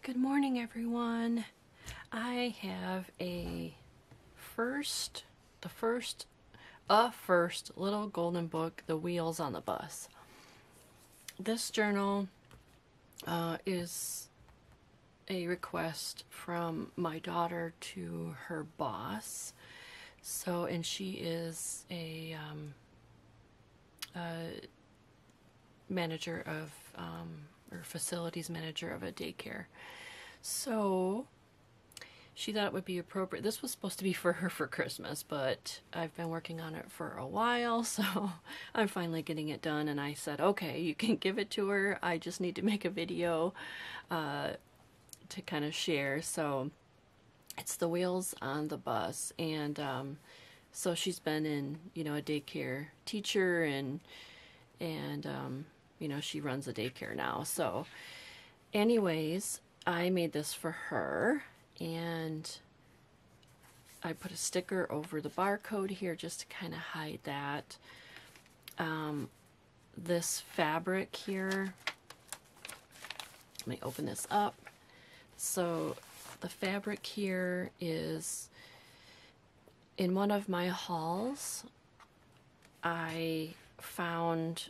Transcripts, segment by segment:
Good morning, everyone. I have the first little golden book, The Wheels on the Bus. This journal is a request from my daughter to her boss. So, and she is a manager of, or facilities manager of a daycare. So she thought it would be appropriate. This was supposed to be for her for Christmas, but I've been working on it for a while, so I'm finally getting it done. And I said, okay, you can give it to her. I just need to make a video to kind of share. So it's The Wheels on the Bus. And so she's been in, a daycare teacher, and she runs a daycare now. So anyways, I made this for her, and I put a sticker over the barcode here just to kind of hide that. This fabric here, let me open this up. So the fabric here is in one of my hauls. I found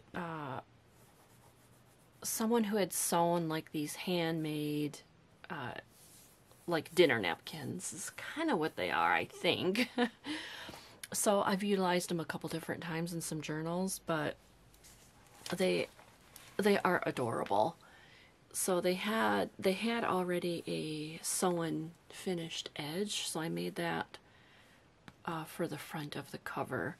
someone who had sewn like these handmade like dinner napkins is kind of what they are, I think. So I've utilized them a couple different times in some journals, but they are adorable. So they had already a sewn finished edge, so I made that for the front of the cover.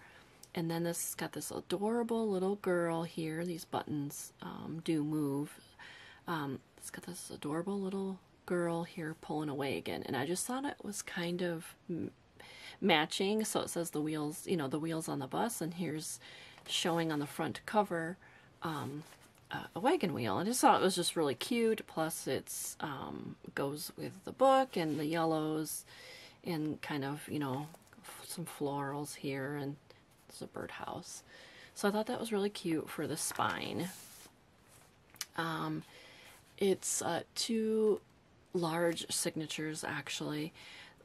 And then this has got this adorable little girl here. These buttons do move. It's got this adorable little girl here pulling away again. And I just thought it was kind of matching. So it says the wheels, the wheels on the bus. And here's showing on the front cover a wagon wheel. I just thought it was just really cute. Plus it's goes with the book and the yellows and kind of, some florals here, and it's a birdhouse. So I thought that was really cute for the spine. It's 2 large signatures, actually.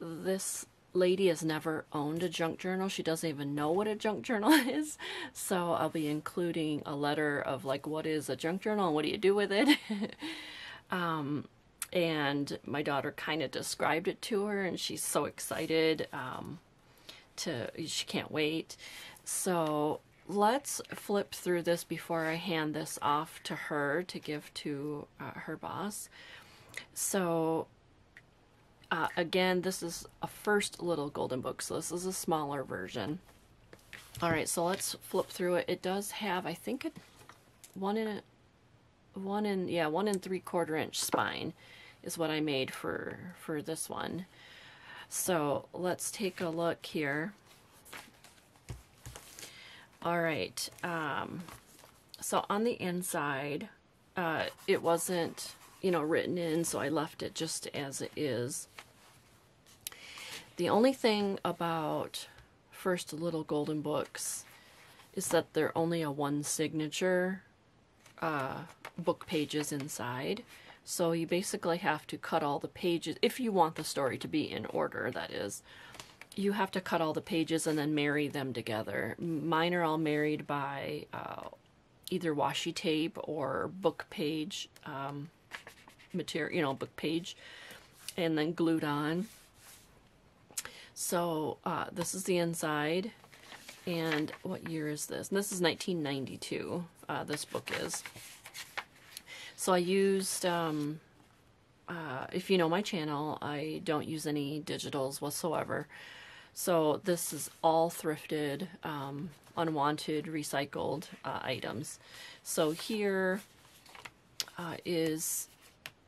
This lady has never owned a junk journal. She doesn't even know what a junk journal is. So I'll be including a letter of like, what is a junk journal and what do you do with it? And my daughter kind of described it to her, and she's so excited. She can't wait. So let's flip through this before I hand this off to her to give to her boss. So again, this is a first little golden book, so this is a smaller version. All right, so let's flip through it. It does have, I think, a 1 3/4 inch spine is what I made for this one. So let's take a look here. All right, so on the inside, it wasn't, written in, so I left it just as it is. The only thing about first little golden books is that they're only a 1 signature book pages inside. So you basically have to cut all the pages, if you want the story to be in order, that is. You have to cut all the pages and then marry them together. Mine are all married by either washi tape or book page material, book page, and then glued on. So this is the inside. And what year is this? And this is 1992, this book is. So I used, if you know my channel, I don't use any digitals whatsoever. So this is all thrifted, unwanted, recycled items. So here is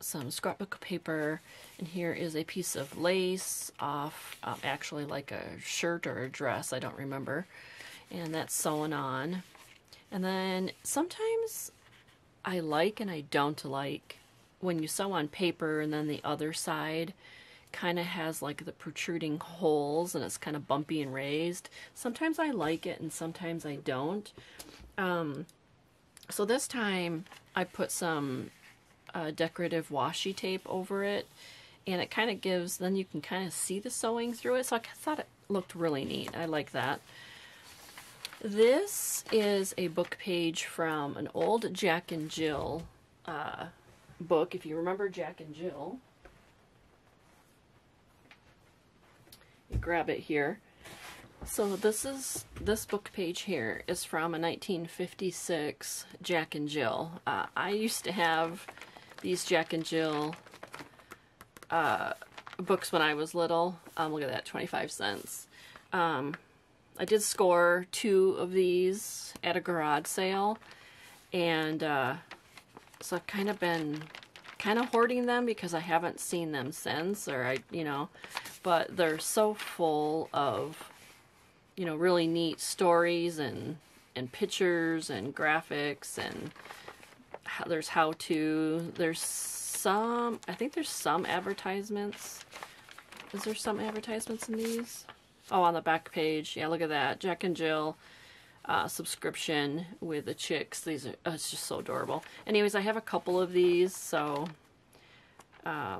some scrapbook paper, and here is a piece of lace off, actually like a shirt or a dress, I don't remember. And that's sewn on. And then sometimes I like and I don't like when you sew on paper and then the other side kind of has like the protruding holes and it's kind of bumpy and raised. Sometimes I like it and sometimes I don't. So this time I put some decorative washi tape over it, and it kind of gives, then you can kind of see the sewing through it, so I thought it looked really neat. I like that. This is a book page from an old Jack and Jill book, if you remember Jack and Jill. You grab it here. So this book page here is from a 1956 Jack and Jill. I used to have these Jack and Jill books when I was little. Look at that, 25 cents. I did score 2 of these at a garage sale, and so I've kind of been hoarding them because I haven't seen them since, or but they're so full of, really neat stories and pictures and graphics, and there's how-to. There's some, I think there's some advertisements. Is there some advertisements in these? Oh, on the back page. Yeah, look at that. Jack and Jill subscription with the chicks. These are, it's just so adorable. Anyways, I have a couple of these, so I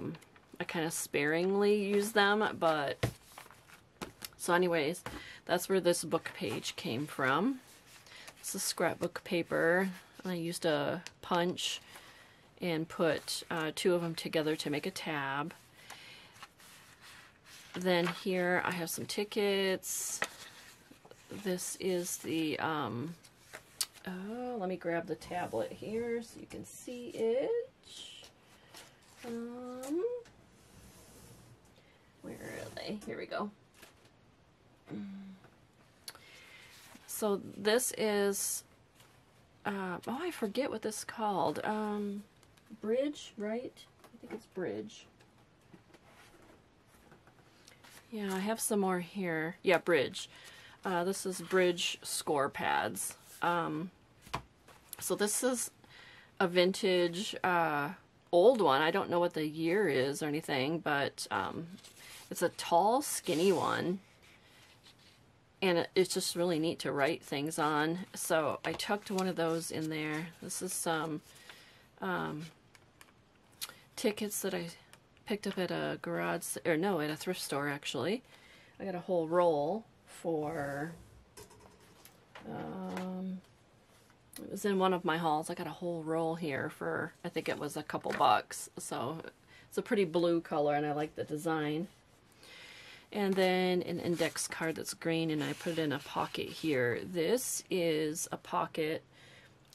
kind of sparingly use them, but so anyways, that's where this book page came from. This is scrapbook paper. I used a punch and put 2 of them together to make a tab. Then here I have some tickets. This is the, let me grab the tablet here so you can see it. Where are they? Here we go. So this is, oh, I forget what this is called. Bridge, right? I think it's Bridge. Yeah, I have some more here. Yeah, Bridge. This is Bridge score pads. So this is a vintage, old one. I don't know what the year is or anything, but it's a tall, skinny one. And it's just really neat to write things on. So I tucked one of those in there. This is some tickets that I picked up at a garage, or no, at a thrift store actually. I got a whole roll for, it was in one of my hauls. I got a whole roll here for, I think it was a couple bucks. So it's a pretty blue color and I like the design. And then an index card that's green, and I put it in a pocket here. This is a pocket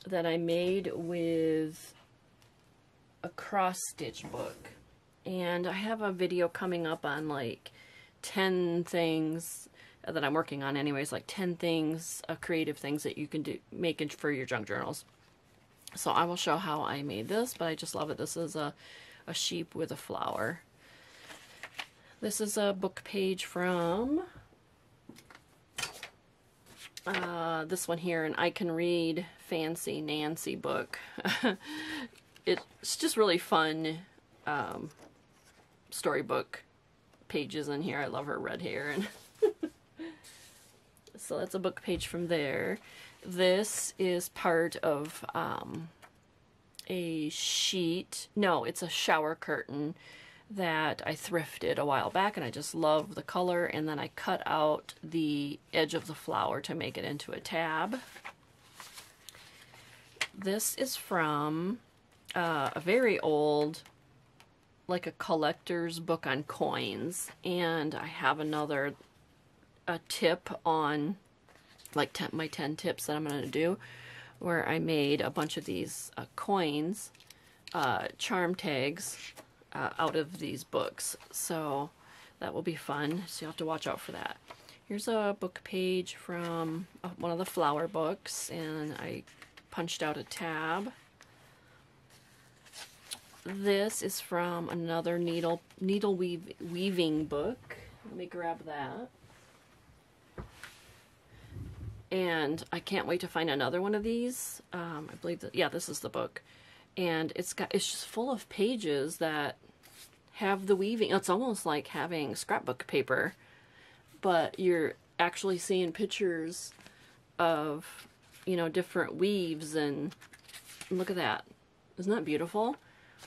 that I made with a cross-stitch book. And I have a video coming up on like 10 things that I'm working on anyways, like 10 things, creative things that you can do, make for your junk journals. So I will show how I made this, but I just love it. This is a sheep with a flower. This is a book page from this one here, an I Can Read Fancy Nancy book. It's just really fun storybook pages in here. I love her red hair. And so that's a book page from there. This is part of a sheet. No, it's a shower curtain that I thrifted a while back, and I just love the color, and then I cut out the edge of the flower to make it into a tab. This is from a very old, like a collector's book on coins, and I have a tip on like my 10 tips that I'm going to do, where I made a bunch of these coins, charm tags, out of these books, so that will be fun, so you'll have to watch out for that. Here's a book page from one of the flower books, and I punched out a tab. This is from another needle weaving book. Let me grab that. And I can't wait to find another one of these. I believe that, yeah, this is the book. And it's just full of pages that have the weaving. It's almost like having scrapbook paper, but you're actually seeing pictures of, different weaves, and look at that. Isn't that beautiful?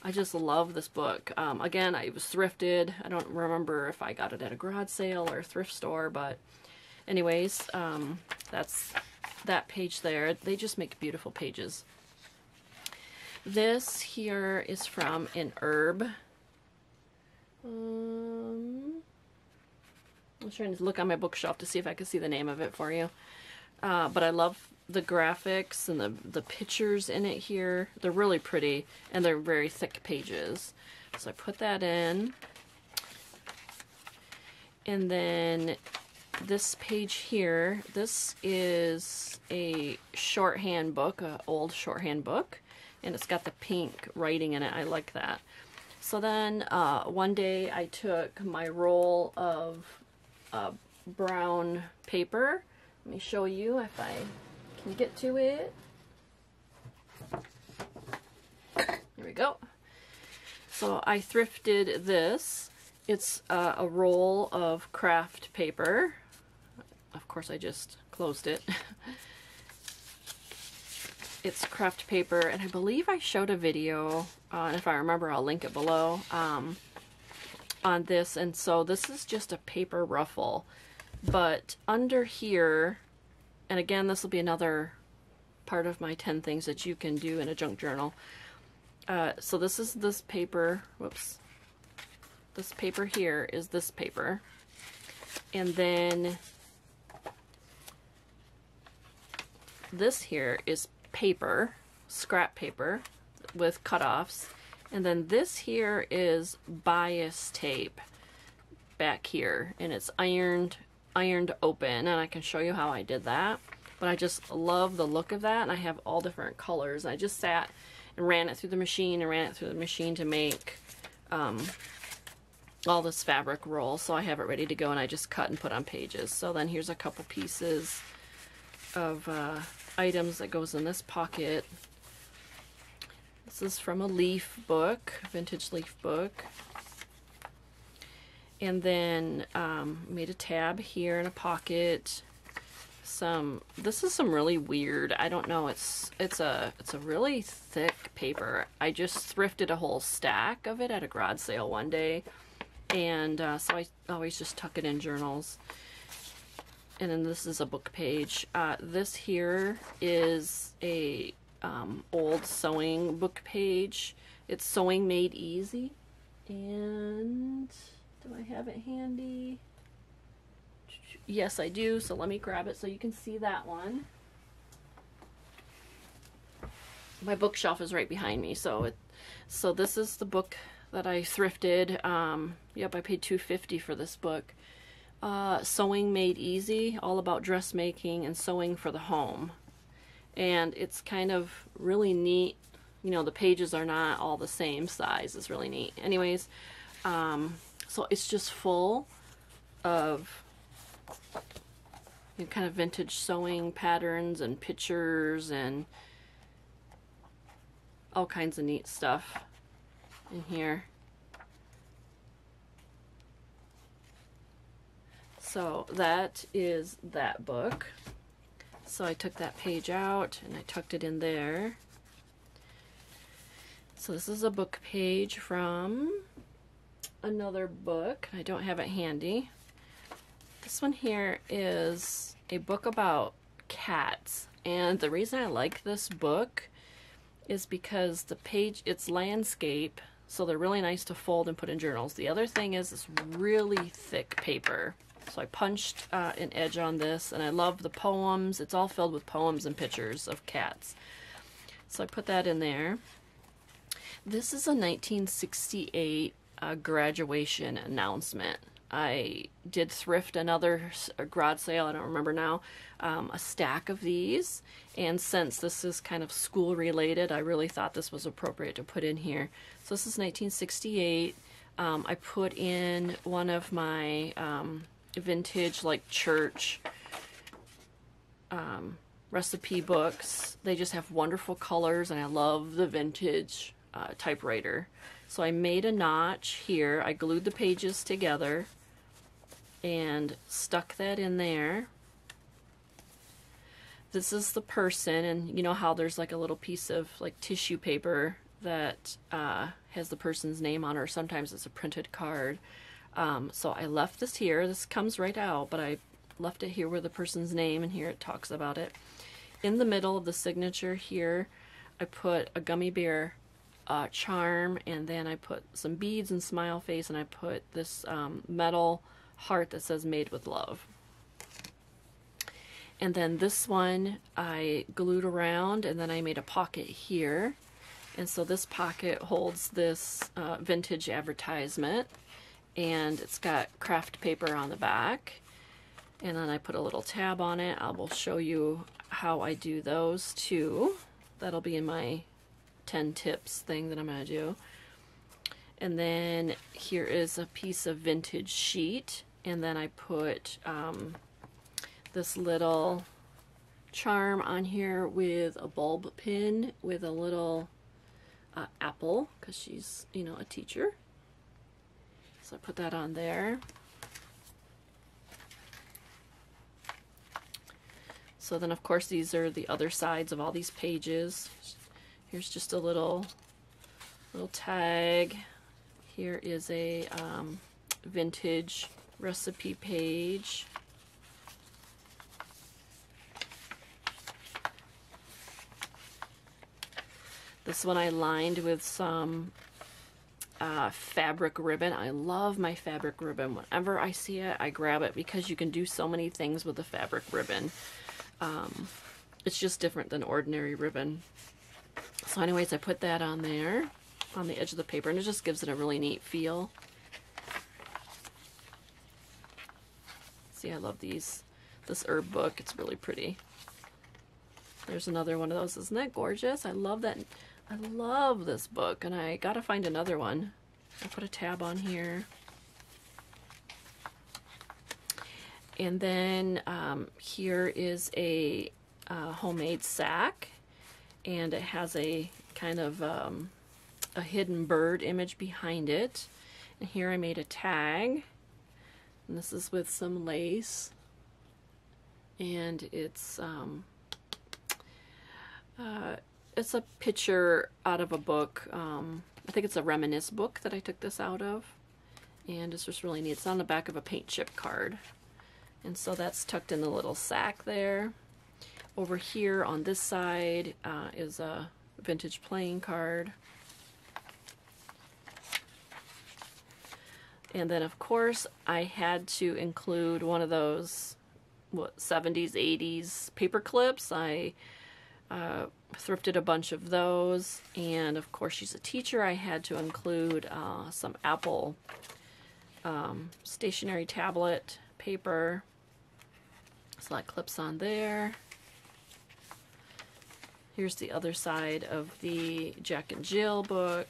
I just love this book. Again, it was thrifted. I don't remember if I got it at a garage sale or a thrift store, but anyways, that's that page there. They just make beautiful pages. This here is from an herb. I'm trying to look on my bookshelf to see if I can see the name of it for you. But I love the graphics and the pictures in it here. They're really pretty, and they're very thick pages. So I put that in. And then this page here, this is a shorthand book, an old shorthand book, and it's got the pink writing in it. I like that. So then one day I took my roll of brown paper. Let me show you if I can get to it. Here we go. So I thrifted this. It's a roll of craft paper. Of course, I just closed it. It's craft paper, and I believe I showed a video, and if I remember, I'll link it below, on this. And so this is just a paper ruffle. But under here, and again, this will be another part of my 10 things that you can do in a junk journal. So this is this paper, whoops. This paper here is this paper. And then this here is paper, scrap paper with cutoffs. And then this here is bias tape back here, and it's ironed open, and I can show you how I did that. But I just love the look of that, and I have all different colors. I just sat and ran it through the machine to make all this fabric roll. So I have it ready to go, and I just cut and put on pages. So then here's a couple pieces of items that goes in this pocket. This is from a leaf book, vintage leaf book. And then made a tab here in a pocket. This is some really weird, I don't know, it's a really thick paper. I just thrifted a whole stack of it at a garage sale one day, and so I always just tuck it in journals. And then this is a book page. This here is a old sewing book page. It's Sewing Made Easy, and do I have it handy? Yes, I do, so let me grab it so you can see that one. My bookshelf is right behind me, so this is the book that I thrifted. Yep, I paid $2.50 for this book. Sewing Made Easy, all about dressmaking and sewing for the home. And it's kind of really neat. You know, the pages are not all the same size. It's really neat. Anyways, so it's just full of kind of vintage sewing patterns and pictures and all kinds of neat stuff in here. So that is that book. So I took that page out and I tucked it in there. So this is a book page from another book. I don't have it handy. This one here is a book about cats, and the reason I like this book is because the page, it's landscape, so they're really nice to fold and put in journals. The other thing is it's really thick paper. So I punched an edge on this, and I love the poems. It's all filled with poems and pictures of cats. So I put that in there. This is a 1968 graduation announcement. I did thrift another garage sale, I don't remember now, a stack of these, and since this is kind of school related, I really thought this was appropriate to put in here. So this is 1968. I put in one of my vintage like church recipe books. They just have wonderful colors, and I love the vintage typewriter. So I made a notch here. I glued the pages together and stuck that in there. This is the person, and you know how there's like a little piece of like tissue paper that has the person's name on it, or sometimes it's a printed card. So I left this here. This comes right out, but I left it here with the person's name, and here it talks about it. In the middle of the signature here, I put a gummy bear charm, and then I put some beads and smile face, and I put this metal heart that says made with love. And then this one I glued around, and then I made a pocket here. And so this pocket holds this vintage advertisement, and it's got craft paper on the back. And then I put a little tab on it. I will show you how I do those too. That'll be in my 10 tips thing that I'm going to do. And then here is a piece of vintage sheet, and then I put this little charm on here with a bulb pin with a little apple, because she's, you know, a teacher. So I put that on there. So then, of course, these are the other sides of all these pages. Here's just a little tag. Here is a vintage recipe page. This one I lined with some fabric ribbon. I love my fabric ribbon. Whenever I see it, I grab it because you can do so many things with the fabric ribbon. It's just different than ordinary ribbon. So anyways, I put that on there on the edge of the paper, and it just gives it a really neat feel. See, I love this herb book. It's really pretty. There's another one of those. Isn't that gorgeous? I love that. I love this book, and I gotta find another one. I put a tab on here. And then here is a homemade sack, and it has a kind of a hidden bird image behind it. And here I made a tag, and this is with some lace, and it's a picture out of a book. I think it's a Reminisce book that I took this out of, and it's just really neat. It's on the back of a paint chip card, and so that's tucked in the little sack there. Over here on this side is a vintage playing card. And then, of course, I had to include one of those 70s, 80s paper clips. I thrifted a bunch of those, and of course she's a teacher. I had to include some Apple stationery tablet paper, so that clips on there. Here's the other side of the Jack and Jill book,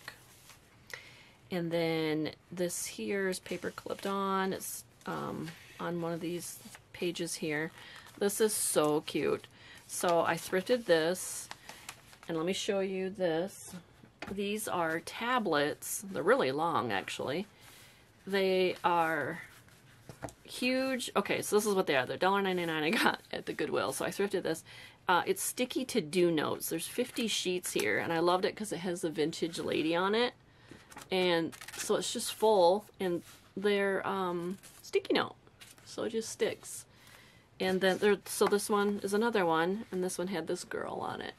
and then this here is paper clipped on. It's on one of these pages here. This is so cute. So I thrifted this, and let me show you this. These are tablets. They're really long, actually. They are huge. Okay, so this is what they are. They're $1.99 I got at the Goodwill, so I thrifted this. It's sticky to do notes. There's 50 sheets here, and I loved it because it has the vintage lady on it. And so it's just full, and they're sticky note, so it just sticks. And then so this one is another one, and this one had this girl on it.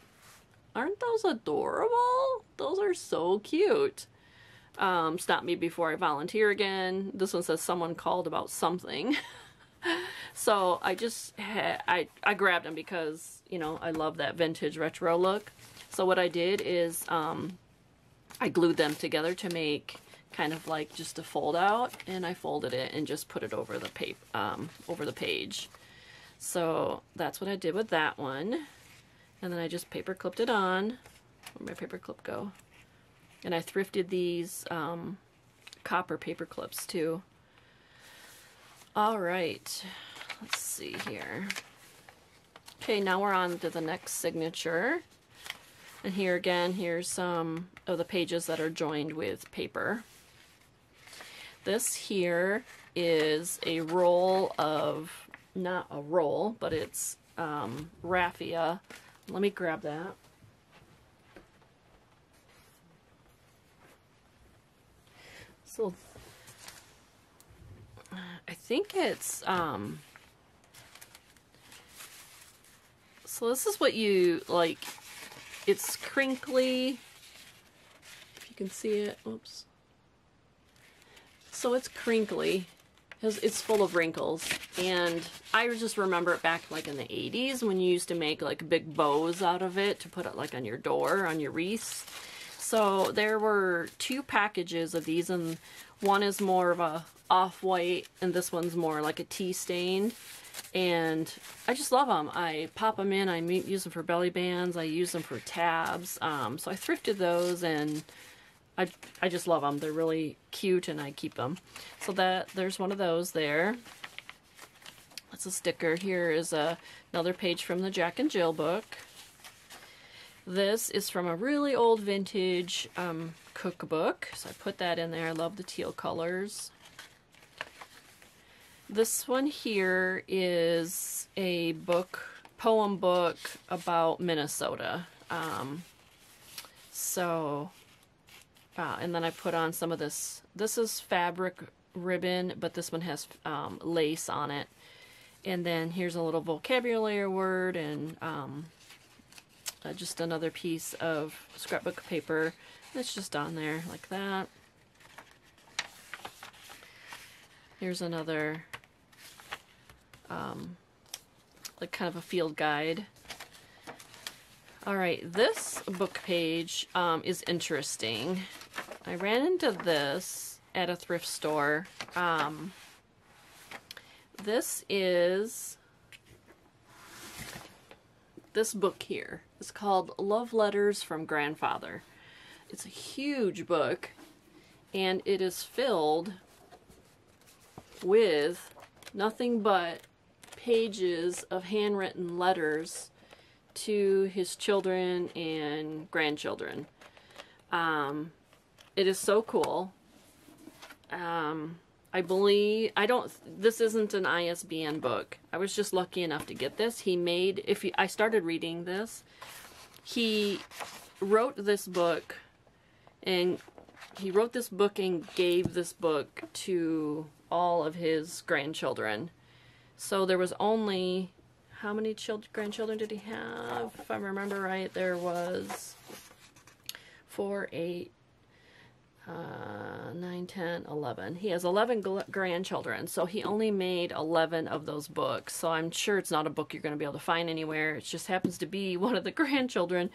Aren't those adorable? Those are so cute. Stop me before I volunteer again. This one says someone called about something. So I just I grabbed them because, you know, I love that vintage retro look. So what I did is I glued them together to make kind of like just a fold out, and I folded it and just put it over the over the page. So that's what I did with that one. And then I just paper clipped it on. Where'd my paper clip go? And I thrifted these copper paper clips too. All right, let's see here. Okay, now we're on to the next signature. And here again, here's some of the pages that are joined with paper. This here is a roll of, not a roll, but it's raffia. Let me grab that. So I think it's, so this is what you, like, it's crinkly, if you can see it, oops. So it's crinkly, it's full of wrinkles, and I just remember it back like in the 80s when you used to make like big bows out of it to put it like on your door, on your wreaths. So there were 2 packages of these, and one is more of a off-white, and this one's more like a tea stained. And I just love them. I pop them in, I use them for belly bands, I use them for tabs. So I thrifted those, and I just love them. They're really cute, and I keep them. So there's one of those there. That's a sticker. Here is another page from the Jack and Jill book. This is from a really old vintage cookbook, so I put that in there. I love the teal colors. This one here is a poem book about Minnesota. And then I put on some of this. This is fabric ribbon, but this one has lace on it. And then here's a little vocabulary word, and just another piece of scrapbook paper that's just on there like that. Here's another like kind of a field guide. Alright, this book page is interesting. I ran into this at a thrift store. This is this book here. It's called Love Letters from Grandfather. It's a huge book, and it is filled with nothing but pages of handwritten letters to his children and grandchildren. It is so cool. I believe, this isn't an ISBN book. I was just lucky enough to get this. I started reading this. He wrote this book, and gave this book to all of his grandchildren. So there was only, how many grandchildren did he have? If I remember right, there was 4, 8, 9, 10, 11. He has 11 grandchildren, so he only made 11 of those books. So I'm sure it's not a book you're going to be able to find anywhere. It just happens to be one of the grandchildren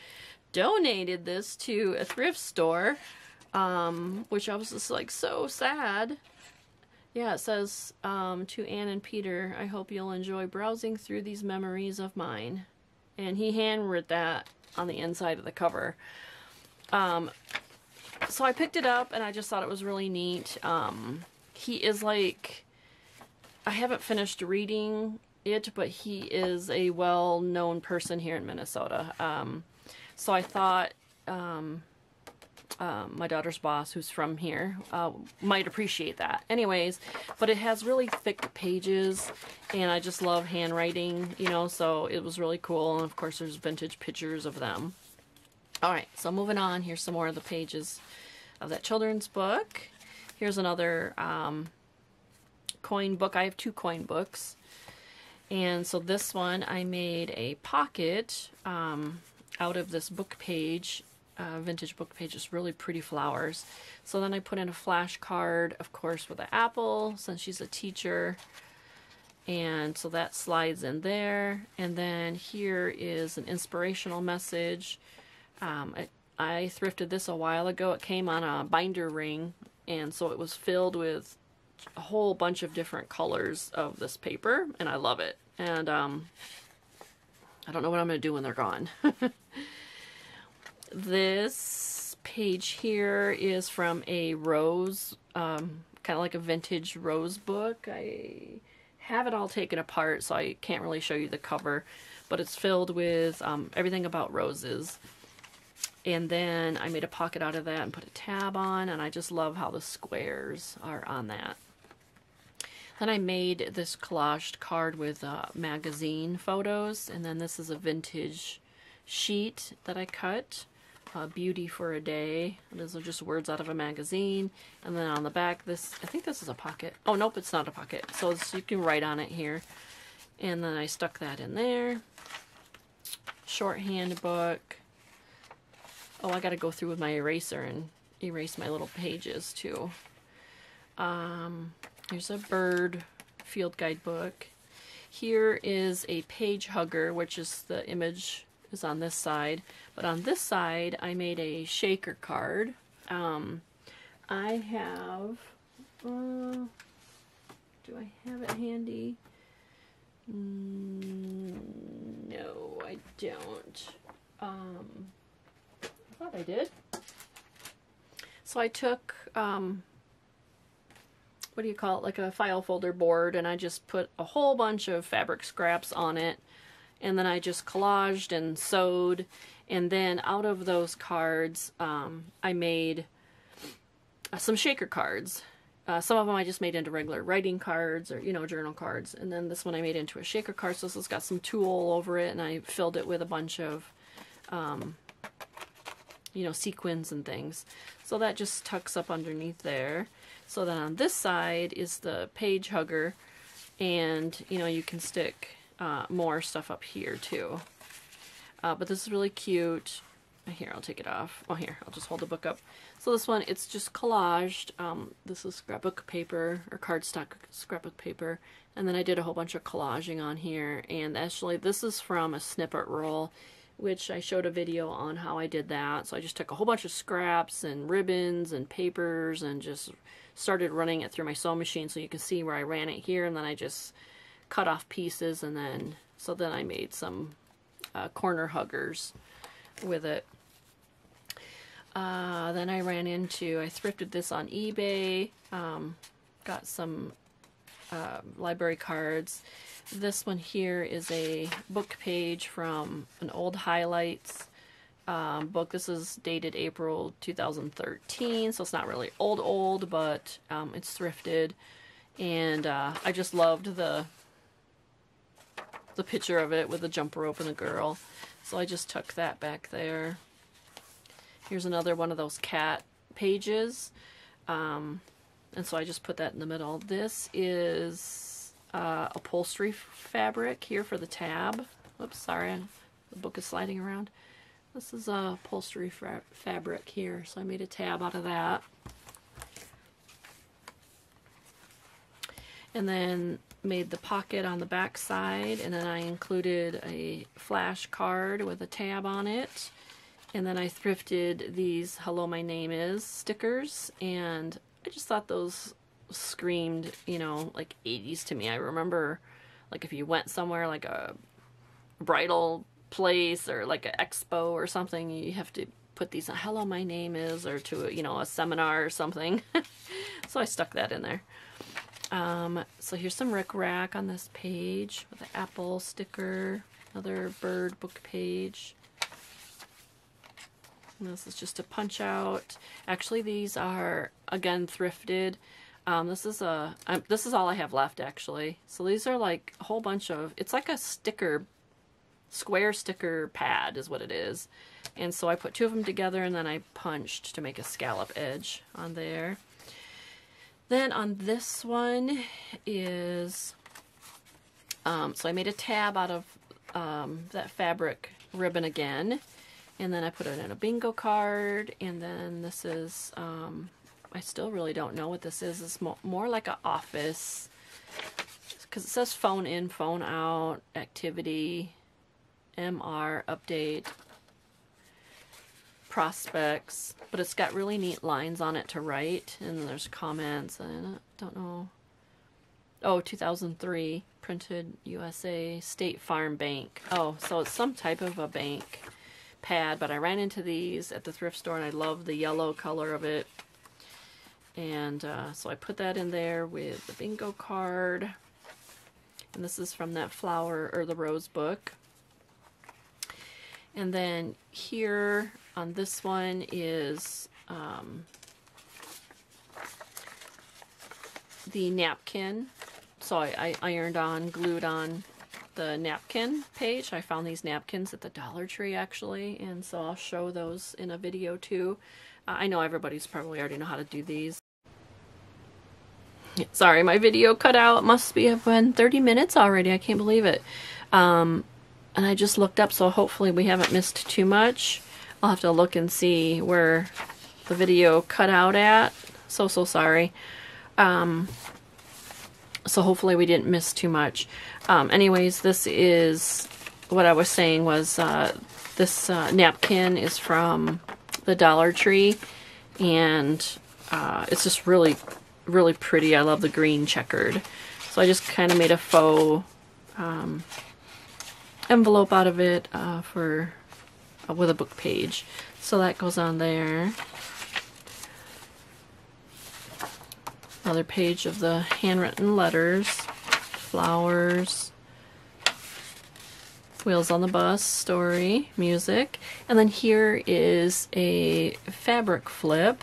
donated this to a thrift store, which I was just like so sad. Yeah, it says, to Anne and Peter, I hope you'll enjoy browsing through these memories of mine. And he handwrote that on the inside of the cover. So I picked it up, and I just thought it was really neat. He is like, I haven't finished reading it, but he is a well-known person here in Minnesota. So I thought my daughter's boss, who's from here, might appreciate that. Anyways, but it has really thick pages, and I just love handwriting, you know, so it was really cool. And of course there's vintage pictures of them. Alright, so moving on, here's some more of the pages of that children's book. Here's another coin book. I have 2 coin books. And so this one, I made a pocket out of this book page, vintage book page. It's really pretty flowers. So then I put in a flashcard, of course, with an apple, since she's a teacher. And so that slides in there. And then here is an inspirational message. I thrifted this a while ago. It came on a binder ring, and so it was filled with a whole bunch of different colors of this paper, and I love it. And I don't know what I'm going to do when they're gone. This page here is from a rose, kind of like a vintage rose book. I have it all taken apart, so I can't really show you the cover, but it's filled with everything about roses. And then I made a pocket out of that and put a tab on, and I just love how the squares are on that. Then I made this collaged card with magazine photos, and then this is a vintage sheet that I cut, Beauty for a Day. Those are just words out of a magazine. And then on the back, this, I think this is a pocket. Oh, nope, it's not a pocket. So you can write on it here. And then I stuck that in there. Shorthand book. Oh, I got to go through with my eraser and erase my little pages too. Here's a bird field guide book. Here is a page hugger, which is the image is on this side. But on this side, I made a shaker card. I have, do I have it handy? No, I don't. I thought I did. So I took, what do you call it, like a file folder board, and I just put a whole bunch of fabric scraps on it, and then I just collaged and sewed, and then out of those cards, I made some shaker cards. Some of them I just made into regular writing cards or, you know, journal cards. And then this one I made into a shaker card. So this has got some tulle all over it. And I filled it with a bunch of, you know, sequins and things. So that just tucks up underneath there. So then on this side is the page hugger. And, you know, you can stick more stuff up here too. But this is really cute. Here, I'll take it off. Oh, here, I'll just hold the book up. So this one, it's just collaged. This is scrapbook paper, or cardstock scrapbook paper. And then I did a whole bunch of collaging on here. And actually, this is from a snippet roll, which I showed a video on how I did that. So I just took a whole bunch of scraps and ribbons and papers and just started running it through my sewing machine so you can see where I ran it here. And then I just cut off pieces, and then, so then I made some corner huggers with it. Then I thrifted this on eBay, got some library cards. This one here is a book page from an old highlights book. This is dated April 2013, so it's not really old, but it's thrifted. And I just loved the picture of it with the jumper rope and the girl. So I just tucked that back there. Here's another one of those cat pages. And so I just put that in the middle. This is upholstery fabric here for the tab. Oops, sorry, the book is sliding around. This is upholstery fabric here, so I made a tab out of that. And then made the pocket on the back side, and then I included a flash card with a tab on it. And then I thrifted these "Hello, my name is" stickers, and I just thought those screamed, you know, like 80s to me. I remember, like, if you went somewhere like a bridal place or like an expo or something, you have to put these "Hello, my name is," or to, you know, a seminar or something. So I stuck that in there. So here's some rickrack on this page with an apple sticker, another bird book page. And this is just a punch out. Actually, these are, again, thrifted. This is all I have left, actually. So these are like a whole bunch of, it's like a sticker, square sticker pad is what it is. And so I put two of them together, and then I punched to make a scallop edge on there. Then on this one is, so I made a tab out of that fabric ribbon again. And then I put it in a bingo card, and then this is, I still really don't know what this is. It's more like an office, because it says phone in, phone out, activity, MR, update, prospects, but it's got really neat lines on it to write, and then there's comments, and I don't know. Oh, 2003, printed USA, State Farm Bank. Oh, so it's some type of a bank pad, but I ran into these at the thrift store, and I love the yellow color of it. And so I put that in there with the bingo card. And this is from that flower, or the rose book. And then here on this one is the napkin. So I ironed on, glued on the napkin page. I found these napkins at the Dollar Tree actually, and so I'll show those in a video too. I know everybody's probably already know how to do these. Sorry, my video cut out. It must have been 30 minutes already. I can't believe it. And I just looked up, so hopefully we haven't missed too much. I'll have to look and see where the video cut out at. So sorry. So hopefully we didn't miss too much. Anyways, this is what I was saying was this napkin is from the Dollar Tree, and it's just really pretty. I love the green checkered. So I just kind of made a faux envelope out of it with a book page. So that goes on there. Another page of the handwritten letters, flowers, Wheels on the Bus story, music, and then here is a fabric flip.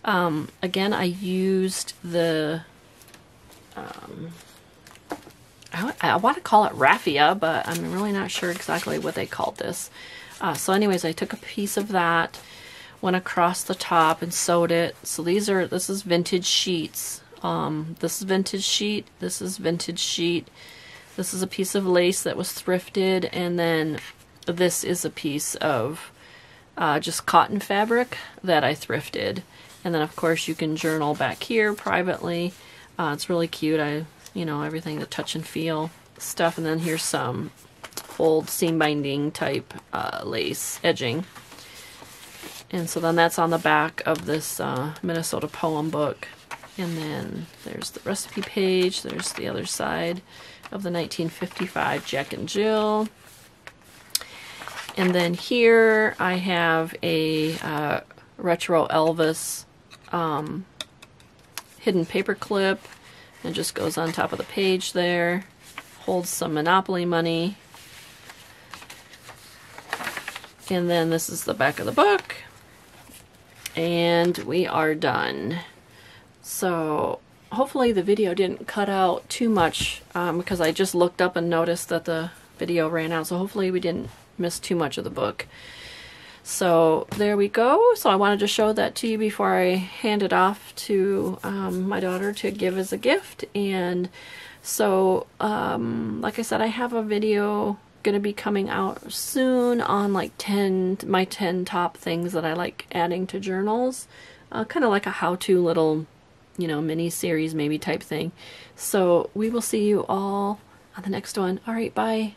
Again, I used the I want to call it raffia, but I'm really not sure exactly what they called this. So anyways, I took a piece of that, went across the top and sewed it. So this is vintage sheets. This is vintage sheet, this is vintage sheet, this is a piece of lace that was thrifted, and then this is a piece of just cotton fabric that I thrifted. And then of course you can journal back here privately. It's really cute. Everything to touch and feel stuff. And then here's some old seam binding type lace edging. And so then that's on the back of this Minnesota poem book. And then there's the recipe page. There's the other side of the 1955 Jack and Jill. And then here I have a retro Elvis hidden paper clip. It just goes on top of the page there. Holds some Monopoly money. And then this is the back of the book. And we are done. So hopefully the video didn't cut out too much because I just looked up and noticed that the video ran out. So hopefully we didn't miss too much of the book. So there we go. So I wanted to show that to you before I hand it off to my daughter to give as a gift. And so like I said, I have a video gonna be coming out soon on like my 10 top things that I like adding to journals. Kind of like a how-to little mini series maybe type thing. So we will see you all on the next one. All right, bye.